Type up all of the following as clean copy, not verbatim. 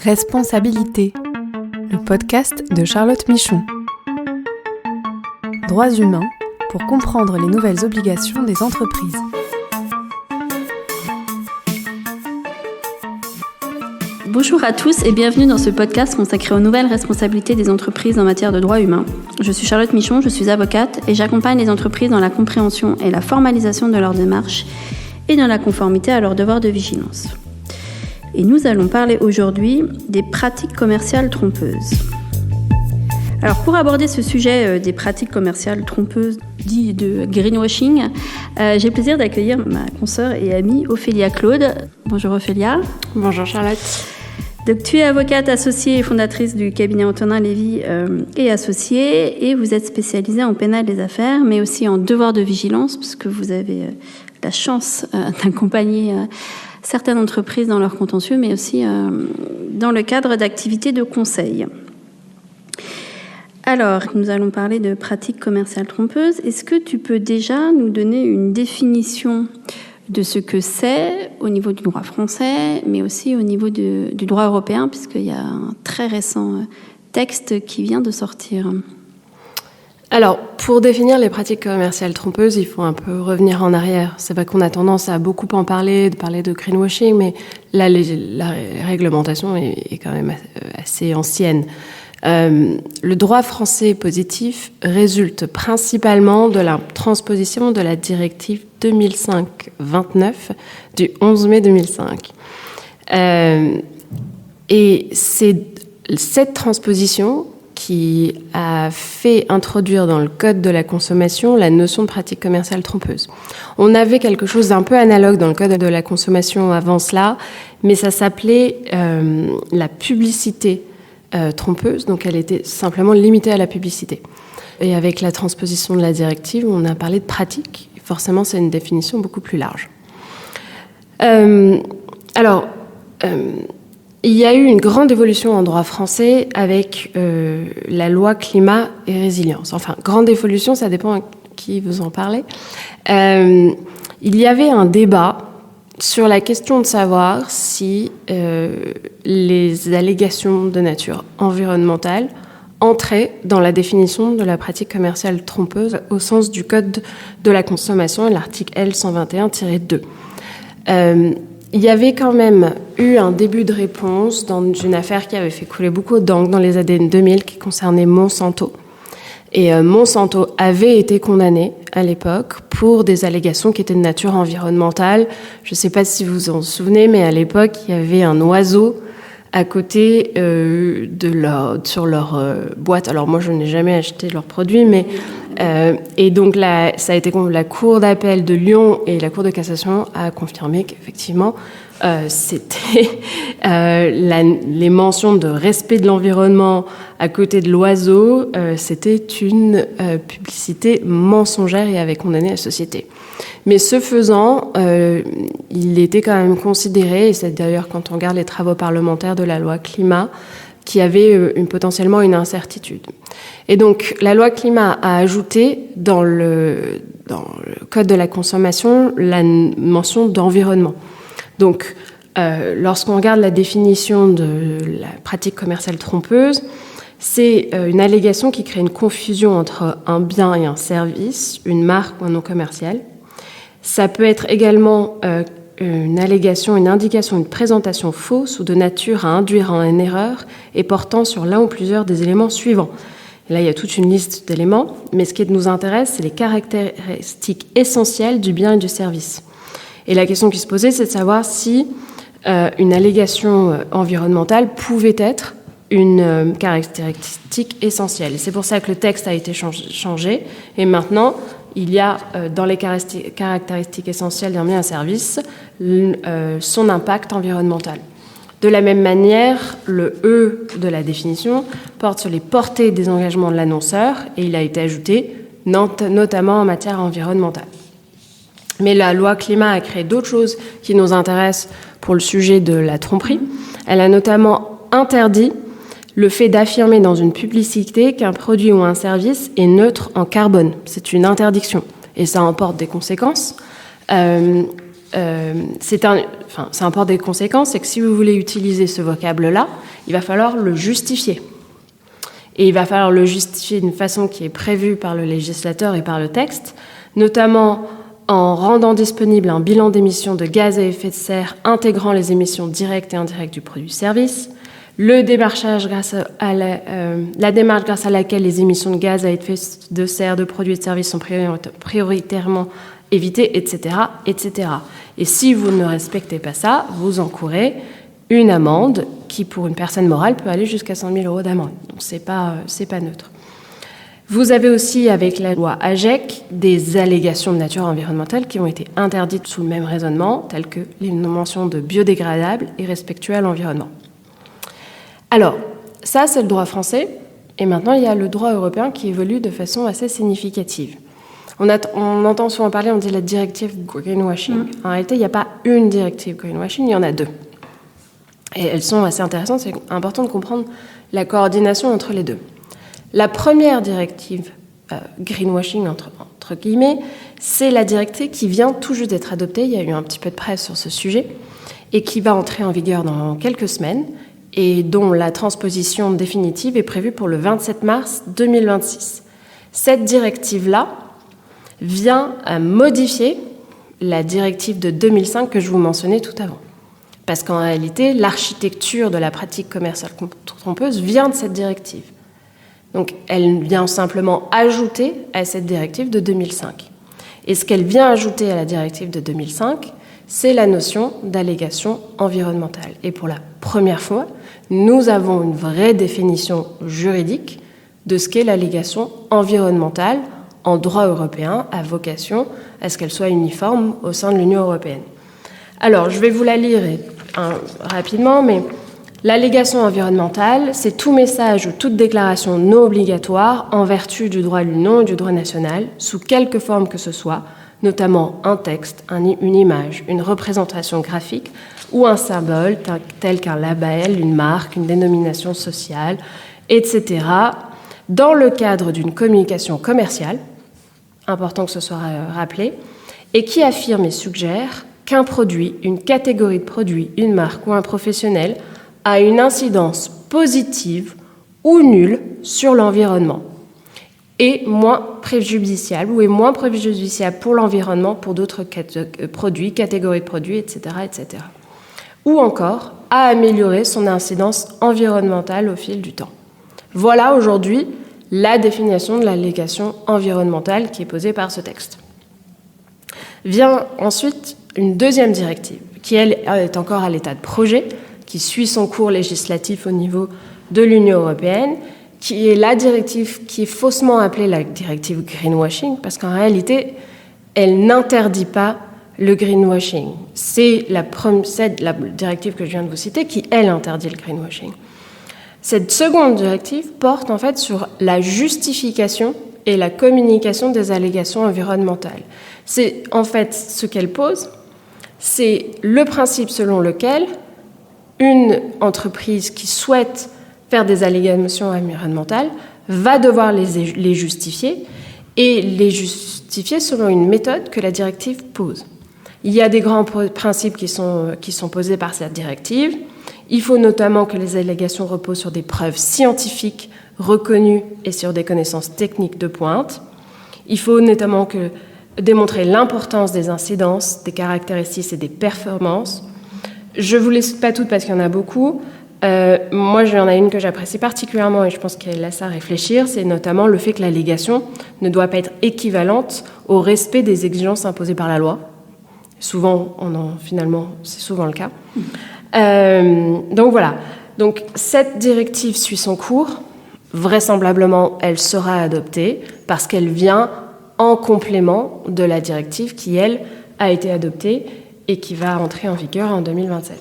Responsabilité, le podcast de Charlotte Michon. Droits humains pour comprendre les nouvelles obligations des entreprises. Bonjour à tous et bienvenue dans ce podcast consacré aux nouvelles responsabilités des entreprises en matière de droits humains. Je suis Charlotte Michon, je suis avocate et j'accompagne les entreprises dans la compréhension et la formalisation de leurs démarches et dans la conformité à leurs devoirs de vigilance. Et nous allons parler aujourd'hui des pratiques commerciales trompeuses. Alors pour aborder ce sujet des pratiques commerciales trompeuses, dit de greenwashing, j'ai le plaisir d'accueillir ma consoeur et amie Ophélia Claude. Bonjour Ophélia. Bonjour Charlotte. Donc, tu es avocate associée et fondatrice du cabinet Antonin Lévy et associée, et vous êtes spécialisée en pénal des affaires, mais aussi en devoir de vigilance, puisque vous avez la chance d'accompagner certaines entreprises dans leur contentieux, mais aussi dans le cadre d'activités de conseil. Alors, nous allons parler de pratiques commerciales trompeuses. Est-ce que tu peux déjà nous donner une définition de ce que c'est au niveau du droit français, mais aussi au niveau du droit européen, puisqu'il y a un très récent texte qui vient de sortir? Alors, pour définir les pratiques commerciales trompeuses, il faut un peu revenir en arrière. C'est vrai qu'on a tendance à beaucoup en parler de greenwashing, mais la réglementation est quand même assez ancienne. Le droit français positif résulte principalement de la transposition de la directive 2005-29 du 11 mai 2005. Et c'est cette transposition qui a fait introduire dans le Code de la consommation la notion de pratique commerciale trompeuse. On avait quelque chose d'un peu analogue dans le Code de la consommation avant cela, mais ça s'appelait la publicité trompeuse, donc elle était simplement limitée à la publicité. Et avec la transposition de la directive, on a parlé de pratique. Forcément, c'est une définition beaucoup plus large. Il y a eu une grande évolution en droit français avec la loi climat et résilience. Enfin, grande évolution, ça dépend à qui vous en parlez. Il y avait un débat sur la question de savoir si les allégations de nature environnementale entraient dans la définition de la pratique commerciale trompeuse au sens du Code de la consommation et l'article L121-2. Il y avait quand même eu un début de réponse dans une affaire qui avait fait couler beaucoup d'encre dans les années 2000 qui concernait Monsanto. Et Monsanto avait été condamné à l'époque pour des allégations qui étaient de nature environnementale. Je ne sais pas si vous vous en souvenez, mais à l'époque, il y avait un oiseau à côté sur leur boîte. Alors moi, je n'ai jamais acheté leurs produits, mais et donc là, ça a été la Cour d'appel de Lyon et la Cour de cassation a confirmé qu'effectivement, c'était les mentions de respect de l'environnement à côté de l'oiseau, c'était une publicité mensongère et avait condamné la société. Mais ce faisant, il était quand même considéré, et c'est d'ailleurs quand on regarde les travaux parlementaires de la loi climat, qui avait potentiellement une incertitude. Et donc, la loi climat a ajouté dans le Code de la consommation la mention d'environnement. Donc, lorsqu'on regarde la définition de la pratique commerciale trompeuse, c'est une allégation qui crée une confusion entre un bien et un service, une marque ou un nom commercial. Ça peut être également une allégation, une indication, une présentation fausse ou de nature à induire en une erreur et portant sur l'un ou plusieurs des éléments suivants. Et là, il y a toute une liste d'éléments, mais ce qui nous intéresse, c'est les caractéristiques essentielles du bien et du service. Et la question qui se posait, c'est de savoir si une allégation environnementale pouvait être une caractéristique essentielle. Et c'est pour ça que le texte a été changé. Et maintenant, il y a dans les caractéristiques essentielles d'un bien et service son impact environnemental. De la même manière, le E de la définition porte sur les portées des engagements de l'annonceur et il a été ajouté notamment en matière environnementale. Mais la loi climat a créé d'autres choses qui nous intéressent pour le sujet de la tromperie. Elle a notamment interdit le fait d'affirmer dans une publicité qu'un produit ou un service est neutre en carbone. C'est une interdiction et ça emporte des conséquences. ça emporte des conséquences, c'est que si vous voulez utiliser ce vocable-là, il va falloir le justifier. Et il va falloir le justifier d'une façon qui est prévue par le législateur et par le texte, notamment en rendant disponible un bilan d'émissions de gaz à effet de serre intégrant les émissions directes et indirectes du produit-service, le démarchage la démarche grâce à laquelle les émissions de gaz à effet de serre de produits et de services sont prioritairement évitées, etc., etc. Et si vous ne respectez pas ça, vous encourez une amende qui, pour une personne morale, peut aller jusqu'à 100 000 € d'amende. Donc, c'est pas neutre. Vous avez aussi, avec la loi AGEC, des allégations de nature environnementale qui ont été interdites sous le même raisonnement, telles que les mentions de biodégradables et respectueux à l'environnement. Alors, ça, c'est le droit français. Et maintenant, il y a le droit européen qui évolue de façon assez significative. On entend souvent parler, on dit la directive greenwashing. En réalité, il n'y a pas une directive greenwashing, il y en a deux. Et elles sont assez intéressantes, c'est important de comprendre la coordination entre les deux. La première directive greenwashing, entre guillemets, c'est la directive qui vient tout juste d'être adoptée. Il y a eu un petit peu de presse sur ce sujet et qui va entrer en vigueur dans quelques semaines et dont la transposition définitive est prévue pour le 27 mars 2026. Cette directive-là vient à modifier la directive de 2005 que je vous mentionnais tout avant. Parce qu'en réalité, l'architecture de la pratique commerciale trompeuse vient de cette directive. Donc, elle vient simplement ajouter à cette directive de 2005. Et ce qu'elle vient ajouter à la directive de 2005, c'est la notion d'allégation environnementale. Et pour la première fois, nous avons une vraie définition juridique de ce qu'est l'allégation environnementale en droit européen, à vocation à ce qu'elle soit uniforme au sein de l'Union européenne. Alors, je vais vous la lire rapidement, mais l'allégation environnementale, c'est tout message ou toute déclaration non obligatoire en vertu du droit de l'Union et du droit national, sous quelque forme que ce soit, notamment un texte, une image, une représentation graphique ou un symbole tel qu'un label, une marque, une dénomination sociale, etc., dans le cadre d'une communication commerciale, important que ce soit rappelé, et qui affirme et suggère qu'un produit, une catégorie de produits, une marque ou un professionnel a une incidence positive ou nulle sur l'environnement et moins préjudiciable pour l'environnement pour d'autres produits, catégories de produits, etc., etc. Ou encore à améliorer son incidence environnementale au fil du temps. Voilà aujourd'hui la définition de l'allégation environnementale qui est posée par ce texte. Vient ensuite une deuxième directive, qui elle est encore à l'état de projet, qui suit son cours législatif au niveau de l'Union européenne, qui est la directive qui est faussement appelée la directive greenwashing, parce qu'en réalité, elle n'interdit pas le greenwashing. C'est la directive que je viens de vous citer qui, elle, interdit le greenwashing. Cette seconde directive porte en fait sur la justification et la communication des allégations environnementales. C'est en fait ce qu'elle pose, c'est le principe selon lequel une entreprise qui souhaite faire des allégations environnementales va devoir les justifier et les justifier selon une méthode que la directive pose. Il y a des grands principes qui sont posés par cette directive. Il faut notamment que les allégations reposent sur des preuves scientifiques reconnues et sur des connaissances techniques de pointe. Il faut notamment démontrer l'importance des incidences, des caractéristiques et des performances. Je ne vous laisse pas toutes parce qu'il y en a beaucoup. Moi, il y en a une que j'apprécie particulièrement et je pense qu'elle laisse à réfléchir, c'est notamment le fait que l'allégation ne doit pas être équivalente au respect des exigences imposées par la loi. Souvent, finalement, c'est souvent le cas. Donc voilà. Donc cette directive suit son cours. Vraisemblablement, elle sera adoptée parce qu'elle vient en complément de la directive qui, elle, a été adoptée et qui va entrer en vigueur en 2027.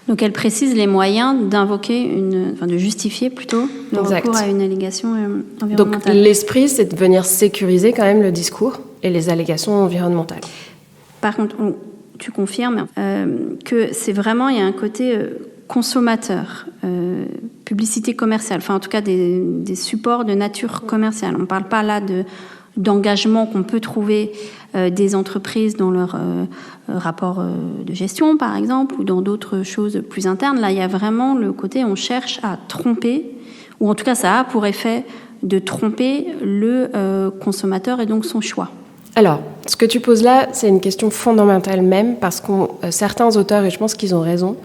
Donc elle précise les moyens de justifier plutôt le recours à une allégation environnementale. Donc l'esprit, c'est de venir sécuriser quand même le discours et les allégations environnementales. Par contre, tu confirmes que c'est vraiment, il y a un côté consommateur, publicité commerciale, enfin en tout cas des supports de nature commerciale. On ne parle pas là d'engagement qu'on peut trouver des entreprises dans leur rapport de gestion, par exemple, ou dans d'autres choses plus internes. Là, il y a vraiment le côté on cherche à tromper, ou en tout cas ça a pour effet de tromper le consommateur et donc son choix. Alors, ce que tu poses là, c'est une question fondamentale même, parce que certains auteurs, et je pense qu'ils ont raison,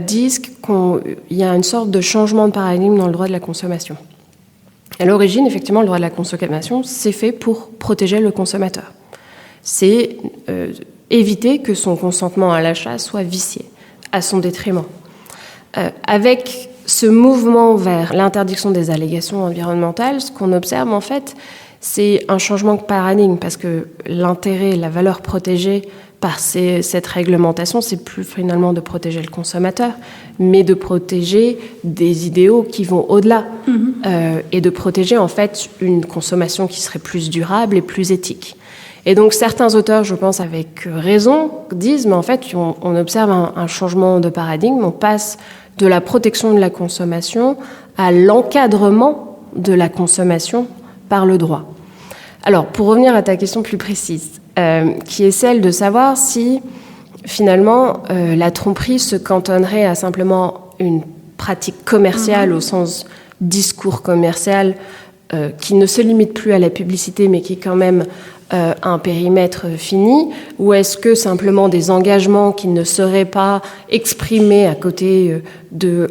disent qu'il y a une sorte de changement de paradigme dans le droit de la consommation. À l'origine, effectivement, le droit de la consommation, c'est fait pour protéger le consommateur. C'est éviter que son consentement à l'achat soit vicié, à son détriment. Avec ce mouvement vers l'interdiction des allégations environnementales, ce qu'on observe, en fait, c'est un changement de paradigme, parce que l'intérêt, la valeur protégée par cette réglementation, c'est plus finalement de protéger le consommateur, mais de protéger des idéaux qui vont au-delà, et de protéger en fait une consommation qui serait plus durable et plus éthique. Et donc certains auteurs, je pense avec raison, disent, mais en fait on observe un changement de paradigme, on passe de la protection de la consommation à l'encadrement de la consommation par le droit. Alors, pour revenir à ta question plus précise, qui est celle de savoir si, finalement, la tromperie se cantonnerait à simplement une pratique commerciale au sens discours commercial, qui ne se limite plus à la publicité, mais qui est quand même un périmètre fini, ou est-ce que simplement des engagements qui ne seraient pas exprimés à côté de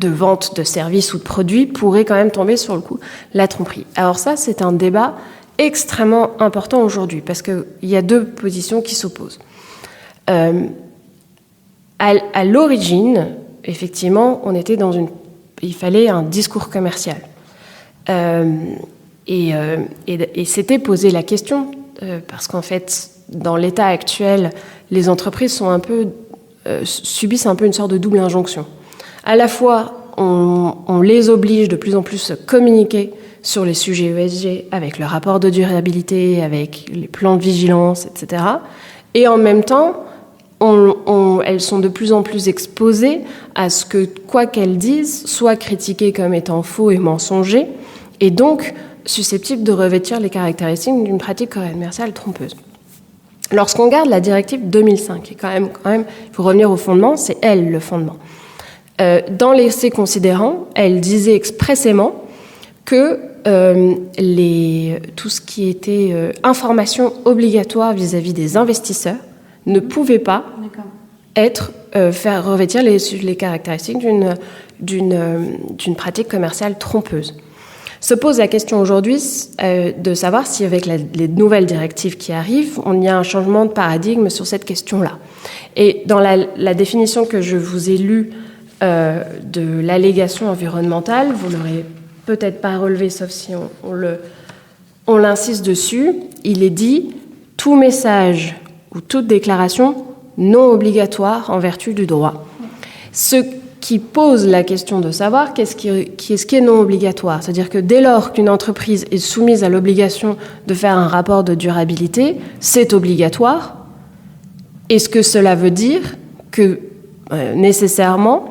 vente de services ou de produits pourraient quand même tomber sur le coup la tromperie. Alors ça, c'est un débat extrêmement important aujourd'hui, parce qu'il y a deux positions qui s'opposent. À l'origine, effectivement, il fallait un discours commercial. Et s'était posé la question, parce qu'en fait, dans l'état actuel, les entreprises subissent un peu une sorte de double injonction. À la fois, on les oblige de plus en plus à communiquer sur les sujets ESG avec le rapport de durabilité, avec les plans de vigilance, etc. Et en même temps, elles sont de plus en plus exposées à ce que, quoi qu'elles disent, soit critiqué comme étant faux et mensonger, et donc susceptible de revêtir les caractéristiques d'une pratique commerciale trompeuse. Lorsqu'on regarde la directive 2005, et quand même, il faut revenir au fondement, c'est elle le fondement. Dans ses considérants, elle disait expressément que tout ce qui était information obligatoire vis-à-vis des investisseurs ne pouvait pas faire revêtir les caractéristiques d'une pratique commerciale trompeuse. Se pose la question aujourd'hui de savoir si, avec les nouvelles directives qui arrivent, il y a un changement de paradigme sur cette question-là. Et dans la définition que je vous ai lue de l'allégation environnementale, vous l'aurez peut-être pas relevé, sauf si on l'insiste dessus, il est dit « tout message ou toute déclaration non obligatoire en vertu du droit ». Ce qui pose la question de savoir qu'est-ce qui est non obligatoire. C'est-à-dire que dès lors qu'une entreprise est soumise à l'obligation de faire un rapport de durabilité, c'est obligatoire. Est-ce que cela veut dire que nécessairement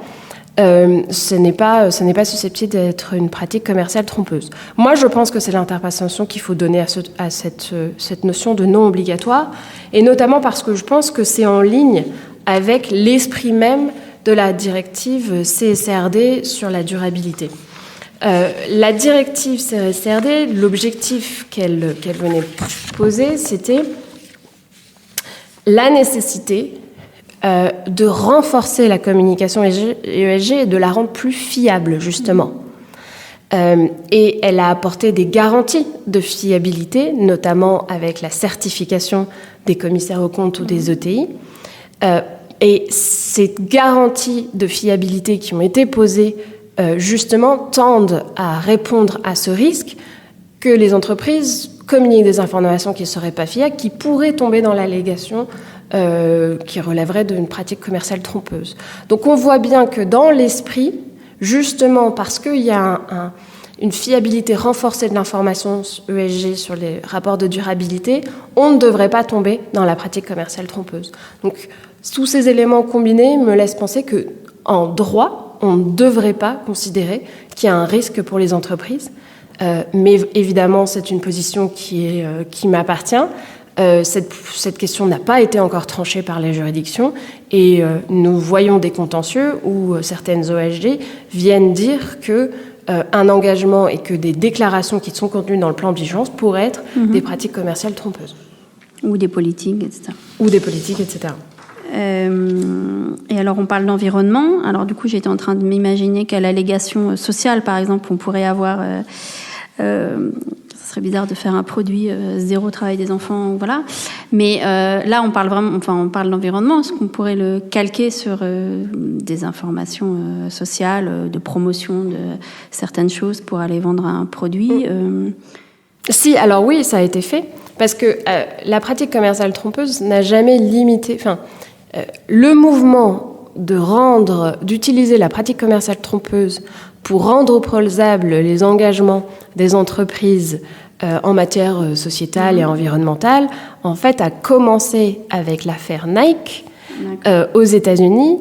ce n'est pas susceptible d'être une pratique commerciale trompeuse? Moi, je pense que c'est l'interprétation qu'il faut donner à cette notion de non obligatoire, et notamment parce que je pense que c'est en ligne avec l'esprit même de la directive CSRD sur la durabilité. La directive CSRD, l'objectif qu'elle venait poser, c'était la nécessité de renforcer la communication ESG et de la rendre plus fiable, justement. Et elle a apporté des garanties de fiabilité, notamment avec la certification des commissaires aux comptes ou des ETI. Et ces garanties de fiabilité qui ont été posées, justement, tendent à répondre à ce risque que les entreprises communiquent des informations qui ne seraient pas fiables, qui pourraient tomber dans l'allégation qui relèverait d'une pratique commerciale trompeuse. Donc on voit bien que dans l'esprit, justement parce qu'il y a une fiabilité renforcée de l'information ESG sur les rapports de durabilité, on ne devrait pas tomber dans la pratique commerciale trompeuse. Donc tous ces éléments combinés me laissent penser qu'en droit, on ne devrait pas considérer qu'il y a un risque pour les entreprises Mais évidemment, c'est une position qui m'appartient. Cette question n'a pas été encore tranchée par les juridictions et nous voyons des contentieux où certaines OHD viennent dire que un engagement et que des déclarations qui sont contenues dans le plan de vigilance pourraient être des pratiques commerciales trompeuses. Ou des politiques, etc. Ou des politiques, etc. Et alors, on parle d'environnement. Alors, du coup, j'étais en train de m'imaginer qu'à l'allégation sociale, par exemple, on pourrait avoir... ça serait bizarre de faire un produit zéro travail des enfants, voilà. Mais là, on parle d'environnement. Est-ce qu'on pourrait le calquer sur des informations sociales, de promotion de certaines choses pour aller vendre un produit Si, alors oui, ça a été fait. Parce que la pratique commerciale trompeuse n'a jamais limité... le mouvement d'utiliser la pratique commerciale trompeuse pour rendre opposables les engagements des entreprises en matière sociétale et environnementale, en fait, a commencé avec l'affaire Nike aux États-Unis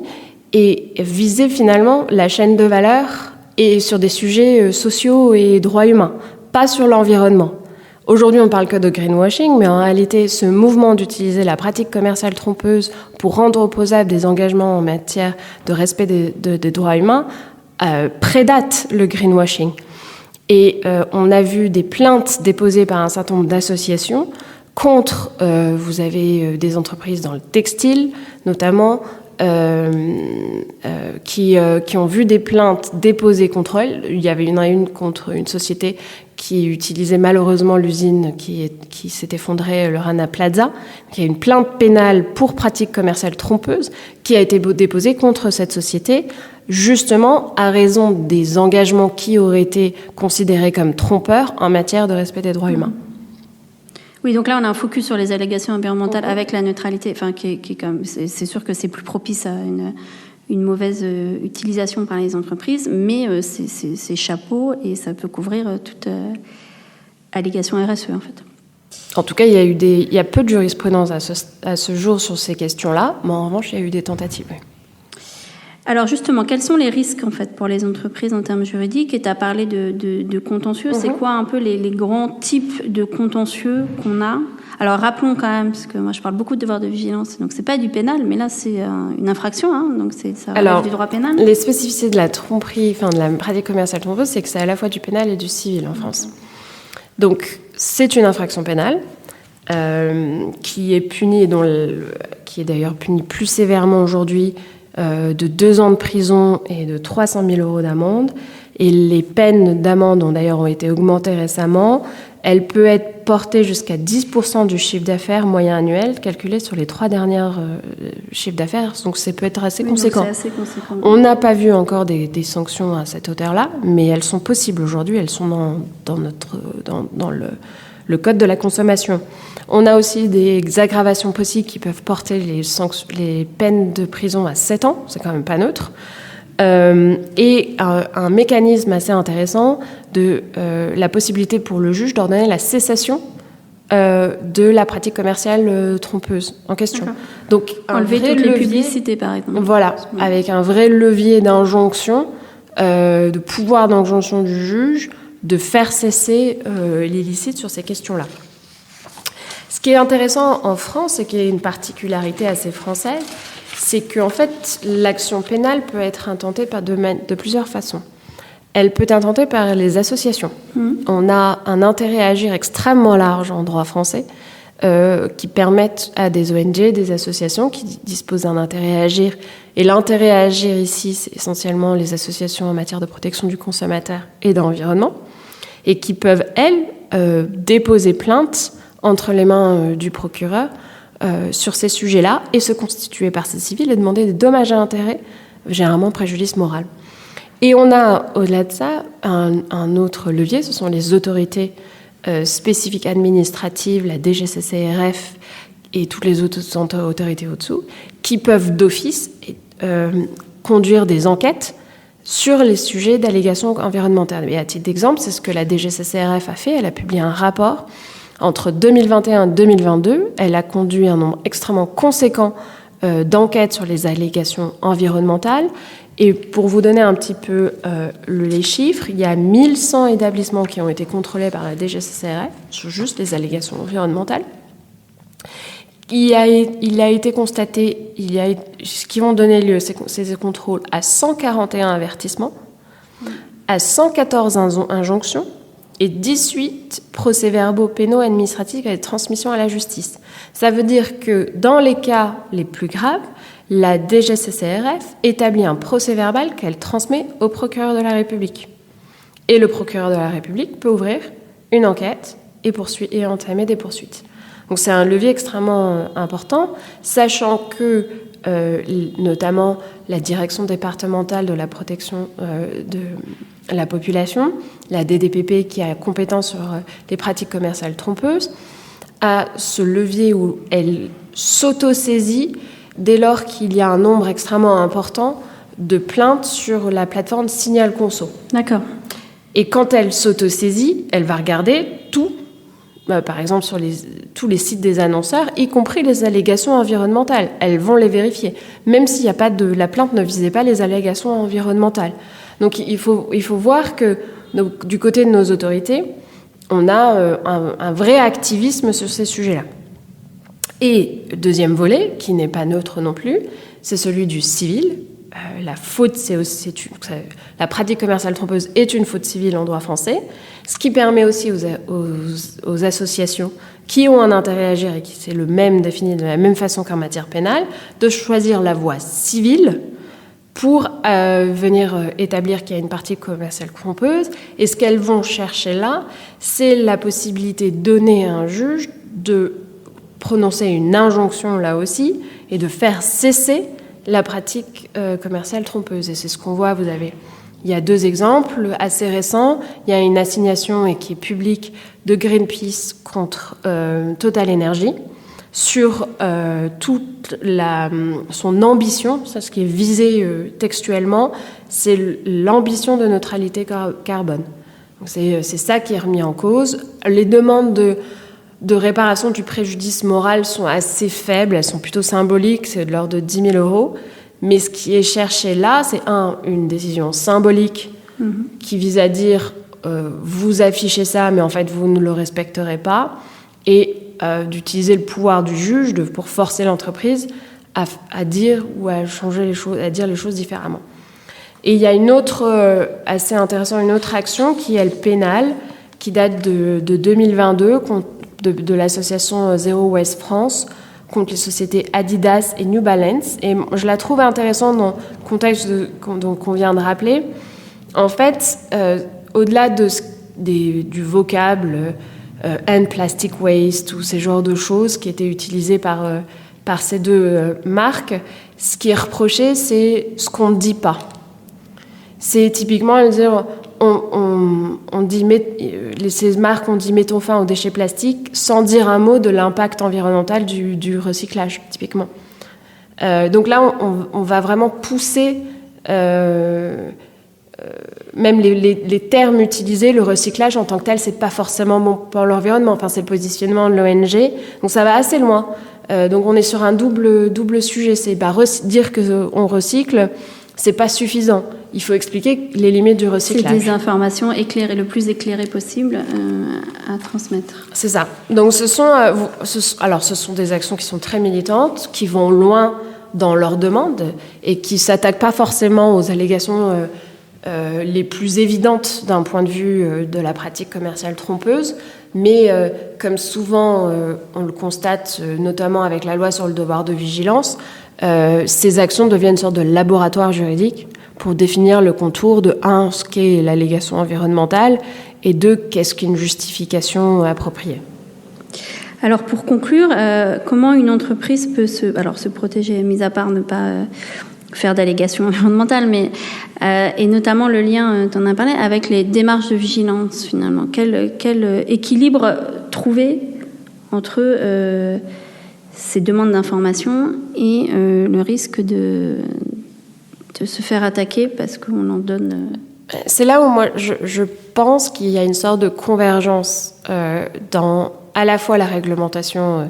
et visait finalement la chaîne de valeur et sur des sujets sociaux et droits humains, pas sur l'environnement. Aujourd'hui, on parle que de greenwashing, mais en réalité, ce mouvement d'utiliser la pratique commerciale trompeuse pour rendre opposables des engagements en matière de respect des droits humains prédate le greenwashing. Et on a vu des plaintes déposées par un certain nombre d'associations contre, vous avez des entreprises dans le textile, notamment, qui ont vu des plaintes déposées contre elles. Il y avait une contre une société qui utilisait malheureusement l'usine qui s'est effondrée, le Rana Plaza. Il y a une plainte pénale pour pratique commerciale trompeuse qui a été déposée contre cette société, justement à raison des engagements qui auraient été considérés comme trompeurs en matière de respect des droits humains. Oui, donc là, on a un focus sur les allégations environnementales avec la neutralité, c'est sûr que c'est plus propice à une mauvaise utilisation par les entreprises, mais c'est chapeau et ça peut couvrir toute allégation RSE, en fait. En tout cas, il y a peu de jurisprudence à ce jour sur ces questions-là, mais en revanche, il y a eu des tentatives. Oui. Alors justement, quels sont les risques en fait pour les entreprises en termes juridiques? Et tu as parlé de contentieux. C'est quoi un peu les grands types de contentieux qu'on a? Alors rappelons quand même, parce que moi je parle beaucoup de devoir de vigilance, donc c'est pas du pénal, mais là c'est une infraction, donc ça relève du droit pénal. Les spécificités de la tromperie, de la pratique commerciale trompeuse, c'est que c'est à la fois du pénal et du civil en France. Donc c'est une infraction pénale qui est punie, qui est d'ailleurs punie plus sévèrement aujourd'hui, de 2 ans de prison et de 300 000 € d'amende. Et les peines d'amende ont été augmentées récemment. Elle peut être portée jusqu'à 10% du chiffre d'affaires moyen annuel, calculé sur les 3 dernières chiffres d'affaires. Donc ça peut être assez conséquent. C'est assez conséquent. On n'a pas vu encore des sanctions à cette hauteur-là, mais elles sont possibles aujourd'hui. Elles sont dans le code de la consommation. On a aussi des aggravations possibles qui peuvent porter les peines de prison à 7 ans. C'est quand même pas neutre. Et un mécanisme assez intéressant de la possibilité pour le juge d'ordonner la cessation de la pratique commerciale trompeuse en question. D'accord. Donc, enlever toutes les publicités, par exemple. Voilà, avec un vrai levier d'injonction, de pouvoir d'injonction du juge, de faire cesser l'illicite sur ces questions-là. Ce qui est intéressant en France, et qui est une particularité assez française, c'est qu'en fait, l'action pénale peut être intentée de plusieurs façons. Elle peut être intentée par les associations. On a un intérêt à agir extrêmement large en droit français, qui permettent à des ONG, des associations qui disposent d'un intérêt à agir. Et l'intérêt à agir ici, c'est essentiellement les associations en matière de protection du consommateur et d'environnement, et qui peuvent, elles, déposer plainte entre les mains du procureur sur ces sujets-là et se constituer partie civile et demander des dommages à intérêts, généralement préjudice moral. Et on a, au-delà de ça, un autre levier, ce sont les autorités spécifiques administratives, la DGCCRF et toutes les autres autorités au-dessous, qui peuvent d'office conduire des enquêtes sur les sujets d'allégations environnementales. Et à titre d'exemple, c'est ce que la DGCCRF a fait. Elle a publié un rapport entre 2021 et 2022. Elle a conduit un nombre extrêmement conséquent d'enquêtes sur les allégations environnementales Et pour vous donner un petit peu les chiffres, il y a 1100 établissements qui ont été contrôlés par la DGCCRF sur juste les allégations environnementales. Il a été constaté, qui ont donné lieu, ces contrôles, à 141 avertissements, à 114 injonctions et 18 procès-verbaux pénaux administratifs et transmission à la justice. Ça veut dire que dans les cas les plus graves, la DGCCRF établit un procès-verbal qu'elle transmet au procureur de la République. Et le procureur de la République peut ouvrir une enquête et entamer des poursuites. Donc c'est un levier extrêmement important, sachant que notamment la direction départementale de la protection de la population, la DDPP qui a compétence sur les pratiques commerciales trompeuses, a ce levier où elle s'auto-saisit dès lors qu'il y a un nombre extrêmement important de plaintes sur la plateforme Signal Conso. D'accord. Et quand elle s'auto-saisit, elle va regarder tout, par exemple sur tous les sites des annonceurs, y compris les allégations environnementales. Elles vont les vérifier, même s'il n'y a pas la plainte ne visait pas les allégations environnementales. Donc il faut voir que donc, du côté de nos autorités, on a un vrai activisme sur ces sujets-là. Et deuxième volet, qui n'est pas neutre non plus, c'est celui du civil. La faute, la pratique commerciale trompeuse est une faute civile en droit français, ce qui permet aussi aux associations qui ont un intérêt à agir et qui c'est le même défini de la même façon qu'en matière pénale, de choisir la voie civile pour venir établir qu'il y a une pratique commerciale trompeuse. Et ce qu'elles vont chercher là, c'est la possibilité donnée à un juge de prononcer une injonction là aussi et de faire cesser la pratique commerciale trompeuse. Et c'est ce qu'on voit, il y a 2 exemples assez récents. Il y a une assignation et qui est publique de Greenpeace contre Total Energy sur toute son ambition. Ça, ce qui est visé textuellement, c'est l'ambition de neutralité carbone. Donc c'est ça qui est remis en cause. Les demandes de réparation du préjudice moral sont assez faibles, elles sont plutôt symboliques, c'est de l'ordre de 10 000 €. Mais ce qui est cherché là, c'est une décision symbolique qui vise à dire vous affichez ça, mais en fait vous ne le respecterez pas, et d'utiliser le pouvoir du juge pour forcer l'entreprise à dire ou à changer les choses, à dire les choses différemment. Et il y a une autre assez intéressante, une autre action qui est pénale, qui date de 2022 de l'association Zero Waste France contre les sociétés Adidas et New Balance. Et je la trouve intéressante dans le contexte qu'on vient de rappeler. En fait, au-delà du vocable end plastic waste ou ces genres de choses qui étaient utilisées par ces 2 marques, ce qui est reproché, c'est ce qu'on ne dit pas. C'est typiquement dire... On dit, ces marques ont dit mettons fin aux déchets plastiques sans dire un mot de l'impact environnemental du recyclage, typiquement. Donc là, on va vraiment pousser même les termes utilisés, le recyclage en tant que tel, c'est pas forcément bon pour l'environnement. Enfin, c'est le positionnement de l'ONG. Donc ça va assez loin. Donc on est sur un double sujet. C'est dire qu'on recycle, c'est pas suffisant. Il faut expliquer les limites du recyclage. C'est des informations éclairées, le plus éclairées possible à transmettre. C'est ça. Donc ce sont des actions qui sont très militantes, qui vont loin dans leurs demandes et qui s'attaquent pas forcément aux allégations les plus évidentes d'un point de vue de la pratique commerciale trompeuse, mais comme souvent on le constate, notamment avec la loi sur le devoir de vigilance, ces actions deviennent une sorte de laboratoire juridique pour définir le contour de 1, ce qu'est l'allégation environnementale, et 2, qu'est-ce qu'une justification appropriée. Alors pour conclure, comment une entreprise peut se protéger, mis à part ne pas faire d'allégations environnementales, mais et notamment le lien, tu en as parlé, avec les démarches de vigilance finalement. Quel équilibre trouver entre ces demandes d'information et le risque de se faire attaquer parce qu'on en donne... C'est là où moi je pense qu'il y a une sorte de convergence dans à la fois la réglementation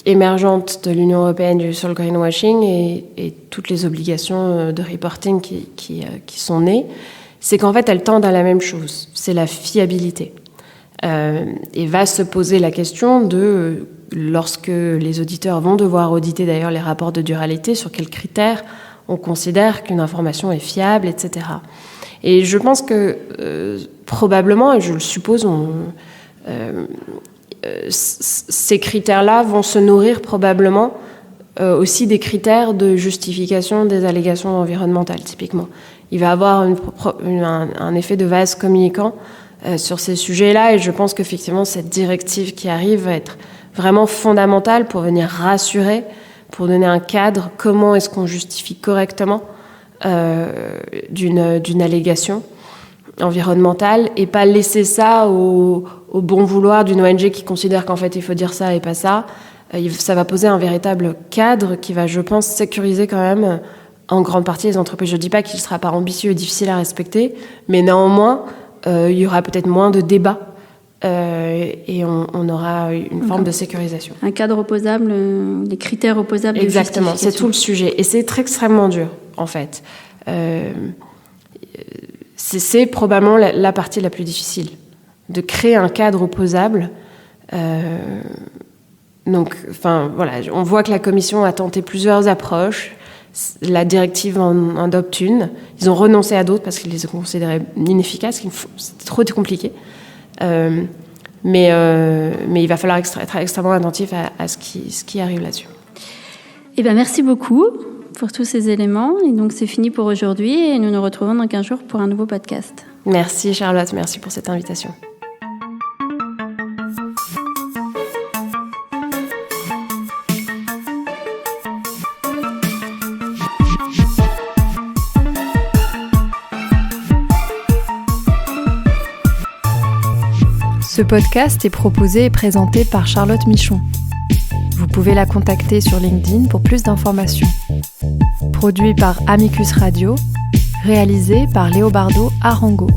émergente de l'Union européenne sur le greenwashing et toutes les obligations de reporting qui sont nées, c'est qu'en fait, elles tendent à la même chose, c'est la fiabilité. Et va se poser la question de, lorsque les auditeurs vont devoir auditer d'ailleurs les rapports de durabilité, sur quels critères on considère qu'une information est fiable, etc. Et je pense que probablement, et je le suppose, ces critères-là vont se nourrir probablement aussi des critères de justification des allégations environnementales, typiquement. Il va avoir un effet de vase communicant sur ces sujets-là, et je pense qu'effectivement, cette directive qui arrive va être vraiment fondamentale pour venir rassurer, pour donner un cadre, comment est-ce qu'on justifie correctement d'une allégation environnementale, et pas laisser ça au bon vouloir d'une ONG qui considère qu'en fait il faut dire ça et pas ça. Ça va poser un véritable cadre qui va, je pense, sécuriser quand même en grande partie les entreprises. Je ne dis pas qu'il ne sera pas ambitieux et difficile à respecter, mais néanmoins, il y aura peut-être moins de débats et on aura une forme de sécurisation. Un cadre opposable, les critères opposables. Exactement, c'est tout le sujet. Et c'est extrêmement dur, en fait. C'est probablement la partie la plus difficile, de créer un cadre opposable. Donc, voilà, on voit que la Commission a tenté plusieurs approches. La directive en adopte une. Ils ont renoncé à d'autres parce qu'ils les considéraient inefficaces. C'était trop compliqué. Mais il va falloir être extrêmement attentif à ce qui arrive là-dessus. Eh bien, merci beaucoup pour tous ces éléments. Et donc, c'est fini pour aujourd'hui et nous nous retrouvons dans 15 jours pour un nouveau podcast. Merci Charlotte, merci pour cette invitation. Ce podcast est proposé et présenté par Charlotte Michon. Vous pouvez la contacter sur LinkedIn pour plus d'informations. Produit par Amicus Radio, réalisé par Léobardo Arango.